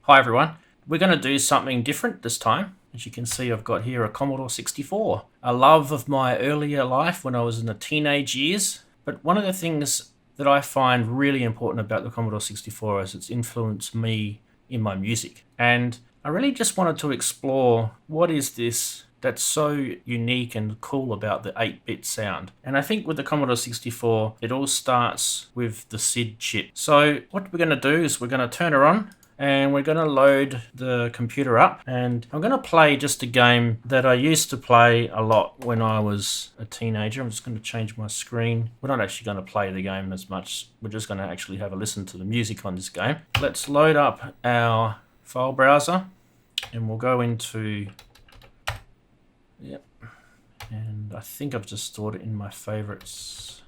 Hi everyone. We're going to do something different this time. As you can see, I've got here a Commodore 64, a love of my earlier life when I was in the teenage years. But one of the things that I find really important about the Commodore 64 is it's influenced me in my music. And I really just wanted to explore what is this that's so unique and cool about the 8-bit sound. And I think with the Commodore 64, it all starts with the SID chip. So what we're going to do is we're going to turn her on, and we're going to load the computer up, and I'm going to play just a game that I used to play a lot when I was a teenager. I'm just going to change my screen. We're not actually going to play the game as much. We're just going to actually have a listen to the music on this game. Let's load up our file browser, and we'll go into... Yep. And I think I've just stored it in my favorites.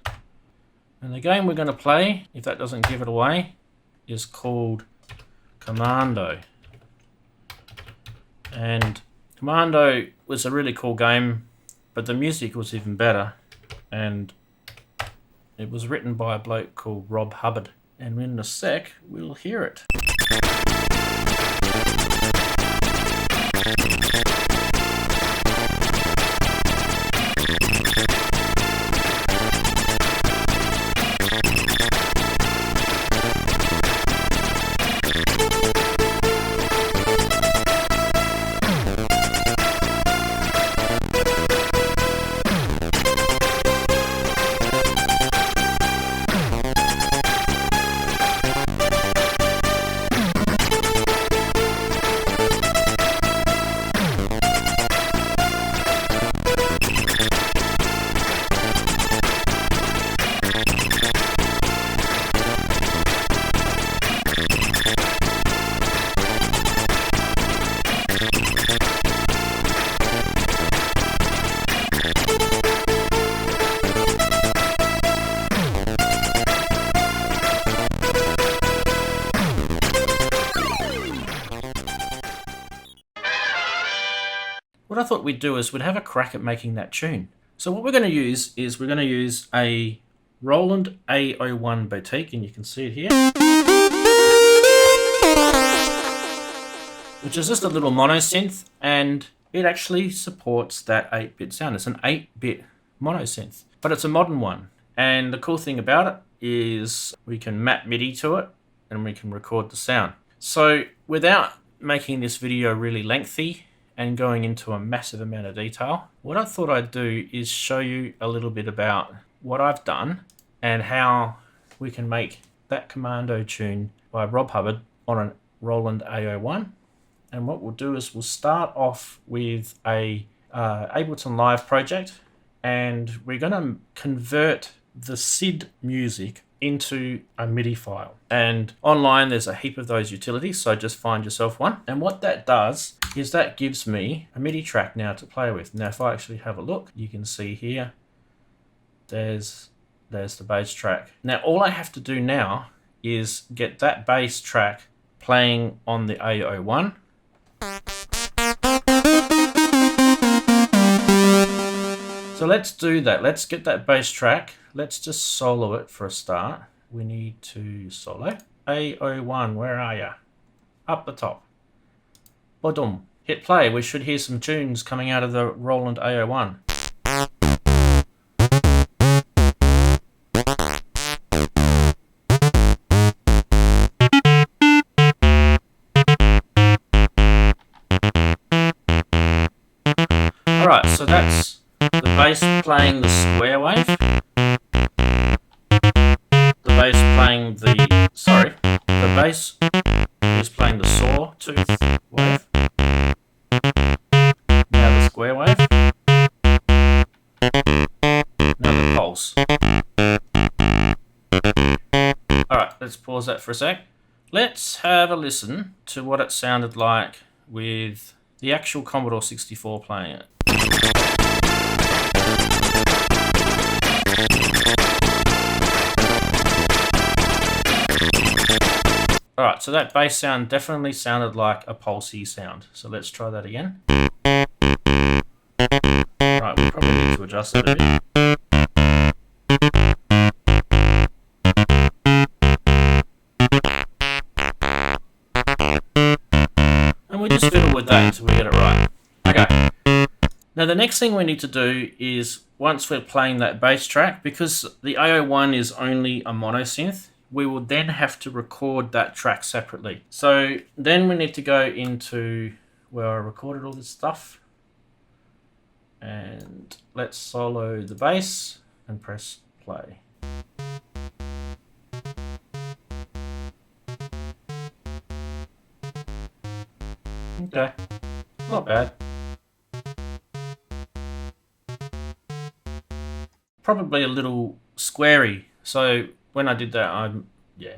And the game we're going to play, if that doesn't give it away, is called Commando. And Commando was a really cool game, but the music was even better. And it was written by a bloke called Rob Hubbard. And in a sec, we'll hear it. What I thought we'd do is we'd have a crack at making that tune. So what we're going to use is we're going to use a Roland A01 Boutique, and you can see it here, which is just a little mono synth, and it actually supports that 8-bit sound. It's an 8-bit mono synth, but it's a modern one. And the cool thing about it is we can map MIDI to it, and we can record the sound. So without making this video really lengthy and going into a massive amount of detail, what I thought I'd do is show you a little bit about what I've done and how we can make that Commando tune by Rob Hubbard on a Roland A01. And what we'll do is we'll start off with a Ableton Live project, and we're going to convert the SID music into a MIDI file. And online there's a heap of those utilities, so just find yourself one. And what that does is that gives me a MIDI track now to play with. Now if I actually have a look, you can see here, there's the bass track. Now all I have to do now is get that bass track playing on the A01. So let's do that. Let's get that bass track. Let's just solo it for a start. We need to solo. A01, where are ya? Up the top. Boom. Hit play. We should hear some tunes coming out of the Roland A01. Alright, so that's the bass playing the square wave. The bass playing the... Sorry. The bass is playing the sawtooth wave. Now the square wave. Now the pulse. Alright, let's pause that for a sec. Let's have a listen to what it sounded like with the actual Commodore 64 playing it. Alright, so that bass sound definitely sounded like a pulsey sound. So let's try that again. Right, we probably need to adjust it a bit. just fiddle with that until we get it right. Okay. Now the next thing we need to do is, once we're playing that bass track, because the AO1 is only a monosynth, we will then have to record that track separately. So then we need to go into where I recorded all this stuff. And let's solo the bass and press play. Okay, not bad. Probably a little squarey. So when I did that, yeah,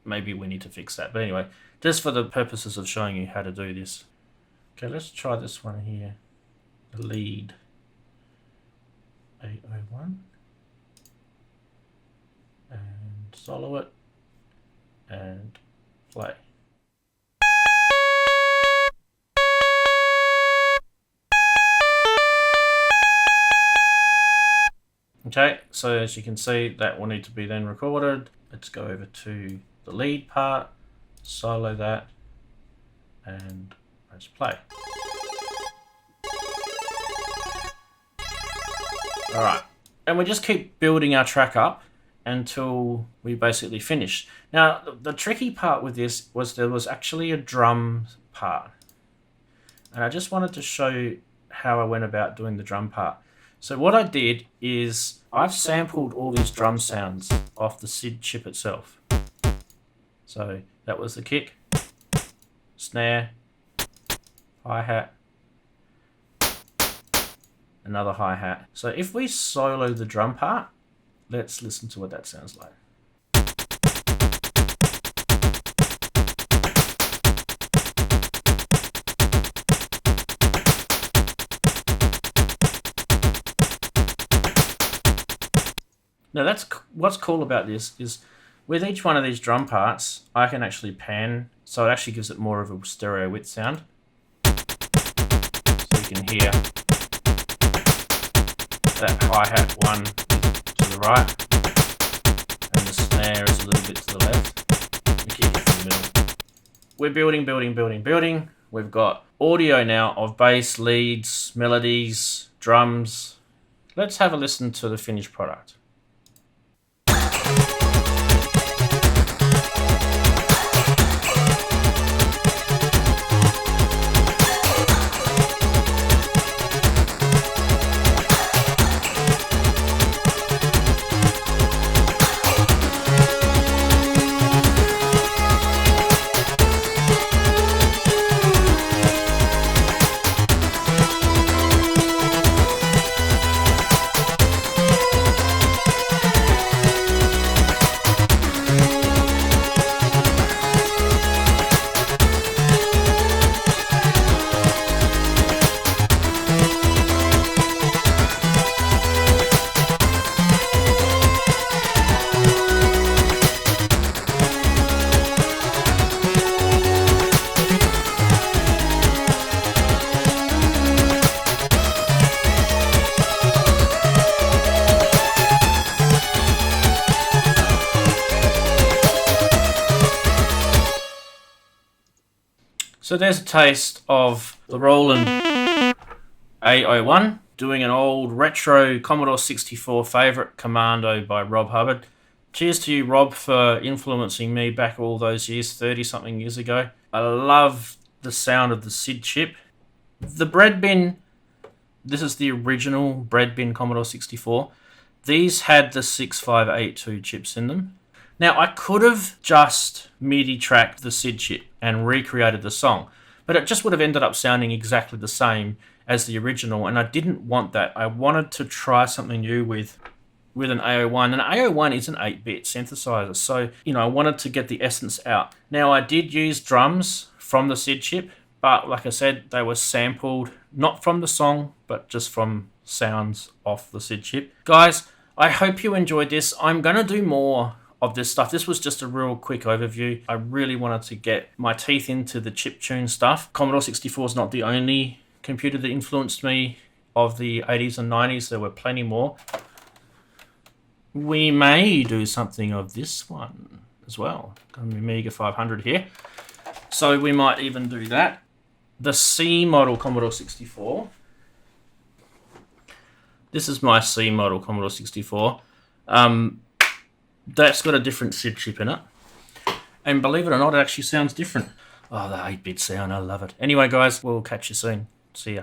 maybe we need to fix that. But anyway, just for the purposes of showing you how to do this. Okay, let's try this one here. The lead 801. And solo it. And play. Okay, so as you can see, that will need to be then recorded. Let's go over to the lead part, solo that, and press play. Alright, and we just keep building our track up until we basically finish. Now, the tricky part with this was there was actually a drum part. And I just wanted to show how I went about doing the drum part. So what I did is I've sampled all these drum sounds off the SID chip itself. So that was the kick, snare, hi-hat, another hi-hat. So if we solo the drum part, let's listen to what that sounds like. Now that's what's cool about this is with each one of these drum parts, I can actually pan, so it actually gives it more of a stereo width sound. So you can hear that hi-hat one to the right, and the snare is a little bit to the left. The kick is in the middle. We're building. We've got audio now of bass, leads, melodies, drums. Let's have a listen to the finished product. So there's a taste of the Roland A01, doing an old retro Commodore 64 favourite, Commando by Rob Hubbard. Cheers to you, Rob, for influencing me back all those years, 30-something years ago. I love the sound of the SID chip. The bread bin, this is the original bread bin Commodore 64. These had the 6582 chips in them. Now, I could have just MIDI tracked the SID chip and recreated the song, but it just would have ended up sounding exactly the same as the original, and I didn't want that. I wanted to try something new with an AO1. An AO1 is an 8-bit synthesizer, so I wanted to get the essence out. Now, I did use drums from the SID chip, but like I said, they were sampled, not from the song, but just from sounds off the SID chip. Guys, I hope you enjoyed this. I'm going to do more of this stuff. This was just a real quick overview. I really wanted to get my teeth into the chiptune stuff. Commodore 64 is not the only computer that influenced me of the 80s and 90s. There were plenty more. We may do something of this one as well. Got an Amiga 500 here. So we might even do that. the C model Commodore 64. This is my C model Commodore 64. That's got a different SID chip in it. And believe it or not, it actually sounds different. Oh, the 8-bit sound, I love it. Anyway, guys, we'll catch you soon. See ya.